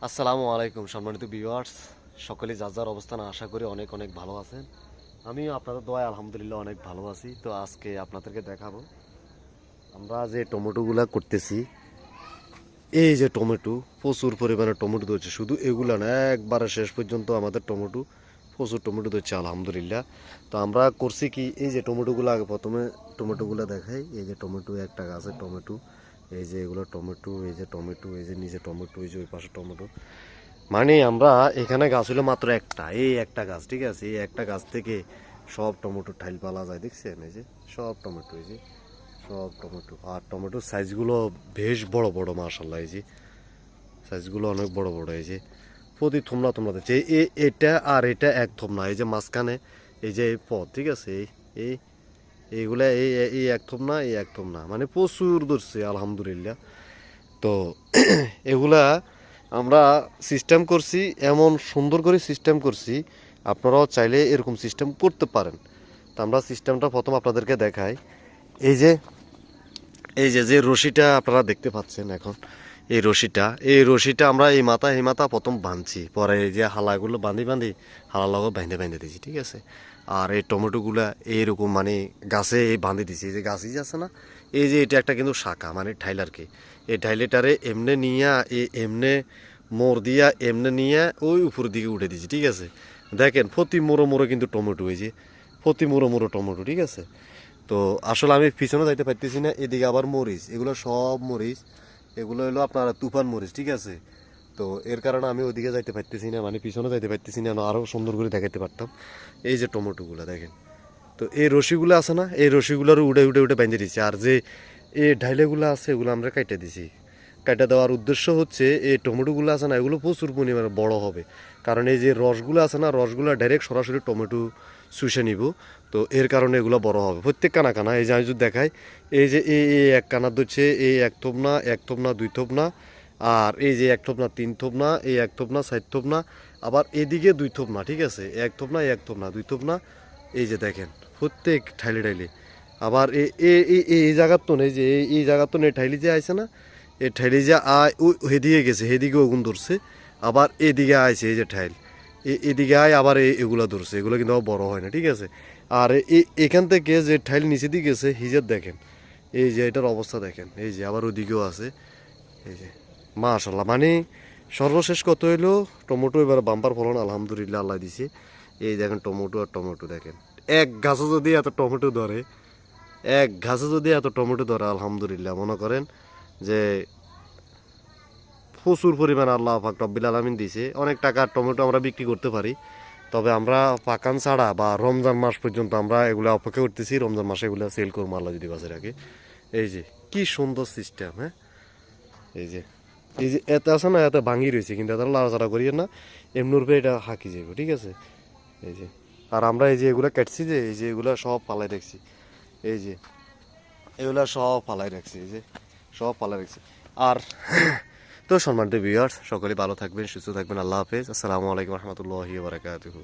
আসসালামু আলাইকুম সম্মানিত ভিউয়ার্স, সকলে যার যার অবস্থান আশা করি অনেক অনেক ভালো আছেন। আমিও আপনাদের দোয়ায় আলহামদুলিল্লাহ অনেক ভালো আছি। তো আজকে আপনাদেরকে দেখাবো আমরা যে টমেটোগুলা করতেছি। এই যে টমেটো, প্রচুর পরিমাণে টমেটো ধরছে, শুধু এগুলা না, একবারে শেষ পর্যন্ত আমাদের টমেটো প্রচুর টমেটো ধরছে আলহামদুলিল্লাহ। তো আমরা করছি কি, এই যে টমেটোগুলো আগে প্রথমে টমেটোগুলো দেখাই। এই যে টমেটো, একটা গাছের টমেটো, এই যে এগুলো টমেটো, এই যে টমেটো, এই যে নিচে টমেটো, এই যে ওই পাশে টমেটো। মানে আমরা এখানে গাছ হলো মাত্র একটা, এই একটা গাছ, ঠিক আছে। এই একটা গাছ থেকে সব টমেটো ঠাইল পালা যায়, দেখছেন? এই যে সব টমেটো, এই যে সব টমেটো। আর টমেটোর সাইজগুলো বেশ বড় বড় মাশাল্লাহ। এই যে সাইজগুলো অনেক বড় বড়। এই যে প্রতি থমলা থমলা দিচ্ছে, এটা আর এটা এক থমনা। এই যে মাঝখানে এই যে এই পথ, ঠিক আছে, এই এইগুলা এই এই এক থমনা, এই এক থমনা, মানে প্রচুর ধরছে আলহামদুলিল্লাহ। তো এগুলা আমরা সিস্টেম করছি, এমন সুন্দর করে সিস্টেম করছি, আপনারাও চাইলে এরকম সিস্টেম করতে পারেন। তো আমরা সিস্টেমটা প্রথম আপনাদেরকে দেখাই। এই যে এই যে যে রশিটা আপনারা দেখতে পাচ্ছেন এখন, এই রশিটা আমরা এই মাথা প্রথম বাঁধছি, পরে এই যে হালাগুলো বাঁধি হালা লগো বাঁধে বাঁধে দিছি, ঠিক আছে। আর এই টমেটোগুলা এইরকম মানে গাছে এই বাঁধে দিছি। এই যে গাছই আছে না, এই যে এটা একটা কিন্তু শাখা, মানে ঠাইল আর কি। এই ঠাইলেটারে এমনে নিয়ে এমনে মোড় দিয়া এমনে নিয়ে ওই উপর দিকে উঠে দিছি, ঠিক আছে। দেখেন প্রতি মোড়ো মোড়ো কিন্তু টমেটো, এই যে প্রতি মোড়ো মোড়ো টমেটো, ঠিক আছে। তো আসলে আমি পিছনে যাইতে পারতেছি না, এদিকে আবার মরিচ, এগুলো সব মরিচ, এগুলো হলো আপনার তুফান মরিচ, ঠিক আছে। তো এর কারণে আমি ওদিকে যাইতে পারতেছি না, মানে পিছনে যাইতে পারতেছি না, আরও সুন্দর করে দেখাতে পারতাম। এই যে টমেটোগুলো দেখেন, তো এই রশিগুলো আছে না, এই রশিগুলোর উড়ে উড়ে উড়ে বেঁধে দিচ্ছি। আর যে এই ঢাইলেগুলো আছে এগুলো আমরা কাইটে দিছি। কাইটা দেওয়ার উদ্দেশ্য হচ্ছে এই টমেটোগুলো আছে না, এগুলো প্রচুর পরিমাণে বড় হবে। কারণ এই যে রসগুলো আছে না, রসগুলো ডাইরেক্ট সরাসরি টমেটো শুষে নিব। তো এর কারণে এগুলো বড় হবে প্রত্যেক কানা কানা। এই যে আমি যদি দেখাই, এই যে এই এক কানা ধরছে, এই এক থোপ না দুই থোপ না, আর এই যে এক থোপ না তিন থোপ না, এই এক থোপ না চার থোপ না, আবার এদিকে দুই থোপ না, ঠিক আছে। এক থোপ না দুই থোপ না, এই যে দেখেন প্রত্যেক ঠাইলে ঠাইলে। আবার এই জায়গার তো এই যে এই জায়গার তো ঠাইলি যে আইছে না, এই ঠাইলি যে আয় ওই হেদিকে গেছে, হেদিকে ওগুন ধরছে। আবার এদিকে আইছে এই যে ঠাইল, এদিকে আয় আবার এগুলা ধরছে, এগুলো কিন্তু বড় হয় না, ঠিক আছে। আর এখান থেকে যে ঠাইল নিচে দিকে গেছে হিজের দেখেন, এই যে এটার অবস্থা দেখেন, এই যে আবার ওদিকেও আছে। এই যে মাশাল্লাহ, মানে সর্বশেষ কত হইলো টমেটো এবার বাম্পার ফলন আলহামদুলিল্লাহ আল্লাহ দিছে। এই দেখেন টমেটো আর টমেটো দেখেন, এক গাছে যদি এত টমেটো ধরে, এক গাছে যদি এত টমেটো ধরে আলহামদুলিল্লাহ, মনে করেন যে প্রচুর পরিমাণ আল্লাহ পাক রব্বিল আলামিন দিছে। অনেক টাকার টমেটো আমরা বিক্রি করতে পারি। তবে আমরা পাকান ছাড়া বা রমজান মাস পর্যন্ত আমরা এগুলো অপেক্ষা করতেছি, রমজান মাসে এগুলো সেল করবো আল্লাহ যদি বাজারে রাখে। এই যে কি সুন্দর সিস্টেম, হ্যাঁ। এই যে এই যে এত আছে না, এত ভাঙি রয়েছে, কিন্তু এত লাড়াচাড়া করিয়ে না, এমনি রূপে এটা হাঁকি যাবে, ঠিক আছে। এই যে আর আমরা এই যে এগুলো কাটছি, যে এই যে এগুলো সব পালাই রাখছি, এই যে এগুলো সব পালাই রাখছি, এই যে সব পালাই রাখছি। আর তো সম্মানিত ভিউয়ার্স, সকলে ভালো থাকবেন, সুস্থ থাকবেন। আল্লাহ হাফেজ, আসসালামু আলাইকুম রহমতুল্লাহি ওয়া বারাকাতুহু।